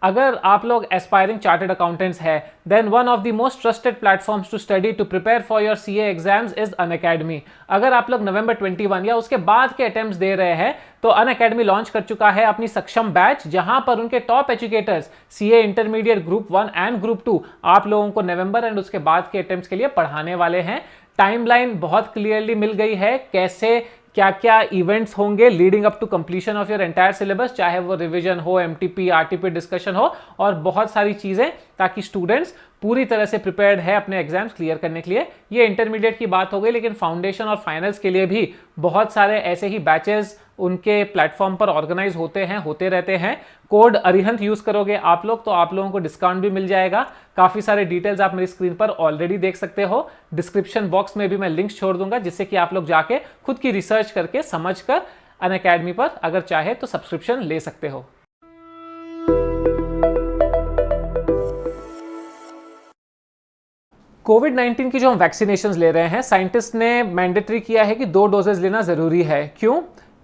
अगर आप लोग एस्पायरिंग चार्टर्ड अकाउंटेंट्स है, then one of the most trusted platforms to study to prepare for your CA exams is Unacademy. अगर आप लोग नवंबर 21 या उसके बाद के अटेम्प्ट्स दे रहे हैं तो अनअकैडमी लॉन्च कर चुका है अपनी सक्षम बैच, जहां पर उनके top educators CA intermediate group 1 and group 2 आप लोगों को नवंबर एंड उसके बाद के अटेम्प्ट्स के लिए पढ़ाने वाले हैं। टाइमलाइन बहुत क्लियरली मिल गई है, कैसे क्या क्या इवेंट्स होंगे leading up to completion of your entire syllabus, चाहे वो रिवीजन हो, एमटीपी, आरटीपी डिस्कशन हो और बहुत सारी चीजें, ताकि स्टूडेंट्स पूरी तरह से प्रिपेयर्ड है अपने एग्जाम्स क्लियर करने के लिए। ये इंटरमीडिएट की बात हो गई, लेकिन फाउंडेशन और फाइनल्स के लिए भी बहुत सारे ऐसे ही बैचेस उनके प्लेटफॉर्म पर ऑर्गेनाइज होते रहते हैं। कोड अरिहंत यूज करोगे आप लोग तो आप लोगों को डिस्काउंट भी मिल जाएगा। काफी सारे डिटेल्स आप मेरी स्क्रीन पर ऑलरेडी देख सकते हो। डिस्क्रिप्शन बॉक्स में भी मैं लिंक्स छोड़ दूंगा, जिससे कि आप लोग जाके खुद की रिसर्च करके समझकर अनअकैडमी पर अगर चाहे तो सब्सक्रिप्शन ले सकते हो। कोविड-19 की जो हम वैक्सीनेशन ले रहे हैं, साइंटिस्ट ने मैंडेटरी किया है कि 2 डोजेज लेना जरूरी है। क्यों?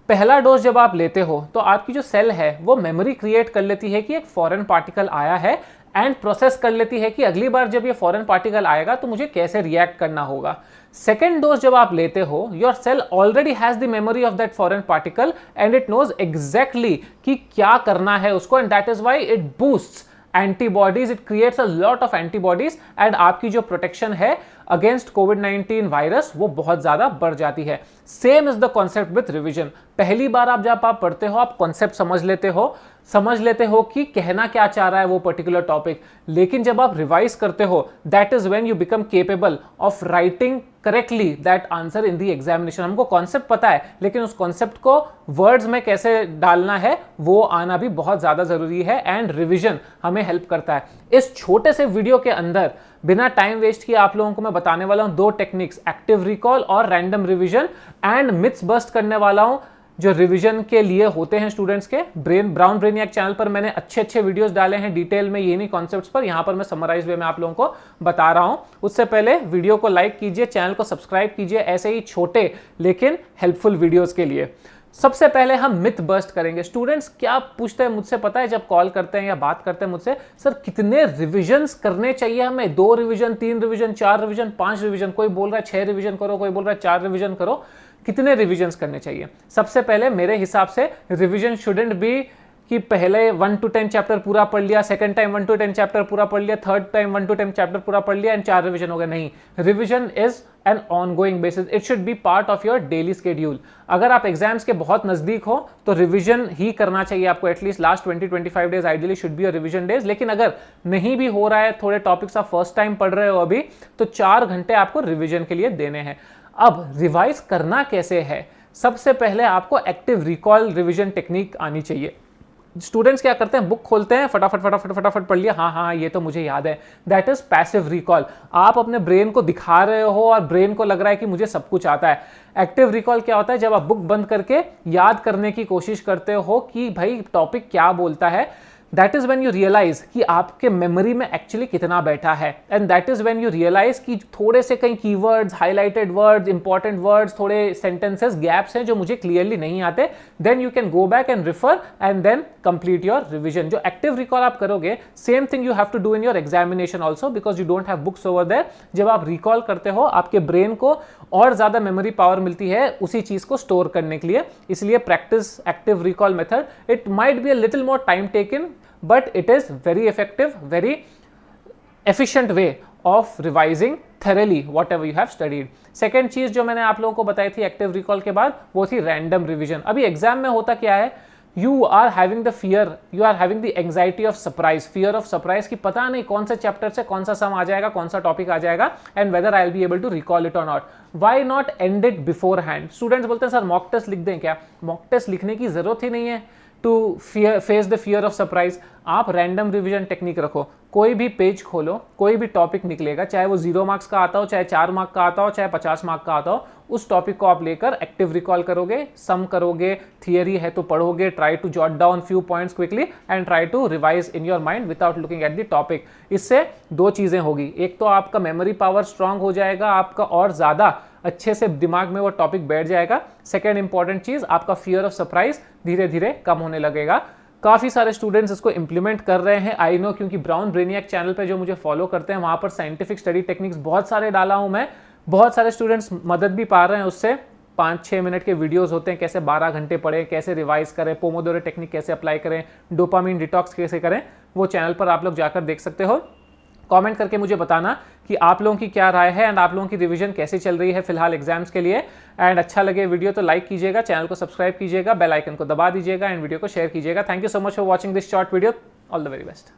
पहला डोज जब आप लेते हो तो आपकी जो सेल है वो मेमोरी क्रिएट कर लेती है कि एक फॉरेन पार्टिकल आया है एंड प्रोसेस कर लेती है कि अगली बार जब ये फॉरेन पार्टिकल आएगा तो मुझे कैसे रिएक्ट करना होगा। सेकेंड डोज जब आप लेते हो, your cell already has the memory of that foreign particle and it knows exactly कि क्या करना है उसको, and that is why it boosts antibodies, it creates a lot of antibodies and आपकी जो प्रोटेक्शन है अगेंस्ट कोविड-19 वायरस वो बहुत ज्यादा बढ़ जाती है। Same is the concept with revision. पहली बार आप जब आप पढ़ते हो आप कॉन्सेप्ट समझ लेते हो कि कहना क्या चाह रहा है वो पर्टिकुलर टॉपिक, लेकिन जब आप रिवाइज करते हो that is when you become capable of writing correctly that answer in the examination. हमको कॉन्सेप्ट पता है, लेकिन उस कॉन्सेप्ट को वर्ड्स में कैसे डालना है वो आना भी बहुत ज्यादा जरूरी है, एंड रिवीजन हमें हेल्प करता है। इस छोटे से वीडियो के अंदर बिना टाइम वेस्ट किए आप लोगों को मैं बताने वाला हूं 2 टेक्निक्स, एक्टिव रिकॉल और random revision, and myths bust करने वाला हूं जो रिवीजन के लिए होते हैं स्टूडेंट्स के। ब्राउन ब्रेनियक चैनल पर मैंने अच्छे वीडियोस डाले हैं डिटेल में, ये नहीं कॉन्सेप्ट्स पर, यहां पर मैं समराइज वे में आप लोगों को बता रहा हूं। उससे पहले वीडियो को लाइक कीजिए, चैनल को सब्सक्राइब कीजिए ऐसे ही छोटे लेकिन हेल्पफुल वीडियोस के लिए। सबसे पहले हम मिथ बस्ट करेंगे। स्टूडेंट्स क्या पूछते हैं मुझसे, पता है, जब कॉल करते हैं या बात करते हैं मुझसे, सर कितने रिविजन्स करने चाहिए हमें? 2 रिविजन, 3 रिविजन, 4 रिविजन, 5 रिविजन, कोई बोल रहा है 6 रिविजन करो, कोई बोल रहा है 4 रिविजन करो। कितने रिविजन्स करने चाहिए? सबसे पहले मेरे हिसाब से रिविजन शुडंट बी कि पहले 1 to 10 चैप्टर पूरा पढ़ लिया, सेकंड टाइम 1 to 10 चैप्टर पूरा पढ़ लिया, थर्ड टाइम 1 to 10 चैप्टर पूरा पढ़ लिया एंड 4 रिविजन हो गया। नहीं, revision is an ongoing basis, it should be part of your daily schedule. अगर आप एग्जाम्स के बहुत नजदीक हो तो रिविजन ही करना चाहिए आपको, at least last 20-25 days ideally should be your revision days. लेकिन अगर नहीं भी हो रहा है, थोड़े टॉपिक्स आप फर्स्ट टाइम पढ़ रहे हो अभी, तो 4 घंटे आपको रिविजन के लिए देने हैं। अब रिवाइज करना कैसे है? सबसे पहले आपको एक्टिव रिकॉल रिविजन टेक्निक आनी चाहिए। स्टूडेंट्स क्या करते हैं, बुक खोलते हैं, फटाफट पढ़ लिया, हाँ ये तो मुझे याद है। That is passive recall. आप अपने ब्रेन को दिखा रहे हो और ब्रेन को लग रहा है कि मुझे सब कुछ आता है। एक्टिव रिकॉल क्या होता है? जब आप बुक बंद करके याद करने की कोशिश करते हो कि भाई टॉपिक क्या बोलता है, that is when you realise कि आपके मेमोरी में एक्चुअली कितना बैठा है, and that is when you realise कि थोड़े से कई keywords, highlighted words, important words, थोड़े सेंटेंसेस, गैप्स हैं जो मुझे क्लियरली नहीं आते। Then you can go back and refer and then complete your revision. जो एक्टिव रिकॉल आप करोगे, same thing you have to do in your examination also, because you don't have books over there. जब आप recall करते हो आपके brain को और ज्यादा मेमोरी पावर मिलती है उसी चीज को स्टोर करने के लिए, इसलिए practice active recall method. It might be a little more time taken, but it is very effective, very efficient way of revising thoroughly whatever you have studied. Second चीज जो मैंने आप लोगों को बताई थी एक्टिव रिकॉल के बाद, वो थी रैंडम रिवीजन। अभी एग्जाम में होता क्या है, you are having the fear, you are having the anxiety of surprise, fear of surprise कि पता नहीं कौन से चैप्टर से कौन सा सम आ जाएगा, कौन सा टॉपिक आ जाएगा, and whether I will be able to recall it और not. Why not and it beforehand? Students बोलते हैं सर मॉक टेस्ट लिख दें क्या? मॉक टेस्ट लिखने की जरूरत ही नहीं है to face the fear of surprise. आप रैंडम रिवीजन टेक्निक रखो, कोई भी पेज खोलो, कोई भी टॉपिक निकलेगा, चाहे वो 0 मार्क्स का आता हो, चाहे 4 मार्क का आता हो, चाहे 50 मार्क का आता हो, उस टॉपिक को आप लेकर एक्टिव रिकॉल करोगे, सम करोगे, थियरी है तो पढ़ोगे, try to jot down few points quickly and try to revise in your mind without looking at the topic. इससे 2 चीजें होगी, एक तो आपका मेमोरी पावर स्ट्रांग हो जाएगा, आपका और ज्यादा अच्छे से दिमाग में वो टॉपिक बैठ जाएगा। सेकेंड इंपॉर्टेंट चीज, आपका फियर ऑफ सरप्राइज धीरे धीरे कम होने लगेगा। काफ़ी सारे स्टूडेंट्स इसको इंप्लीमेंट कर रहे हैं, आई नो, क्योंकि ब्राउन ब्रेनियक चैनल पे जो मुझे फॉलो करते हैं वहाँ पर साइंटिफिक स्टडी टेक्निक्स बहुत सारे डाला हूँ मैं। बहुत सारे स्टूडेंट्स मदद भी पा रहे हैं उससे। 5-6 मिनट के वीडियोस होते हैं, कैसे 12 घंटे पढ़ें, कैसे रिवाइज करें, पोमोडोरो टेक्निक कैसे अप्लाई करें, डोपामिन डिटॉक्स कैसे करें, वो चैनल पर आप लोग जाकर देख सकते हो। कमेंट करके मुझे बताना कि आप लोगों की क्या राय है एंड आप लोगों की रिवीजन कैसी चल रही है फिलहाल एग्जाम्स के लिए। एंड अच्छा लगे वीडियो तो लाइक कीजिएगा, चैनल को सब्सक्राइब कीजिएगा, बेल आइकन को दबा दीजिएगा एंड वीडियो को शेयर कीजिएगा। Thank you so much for watching this short video. All the very best.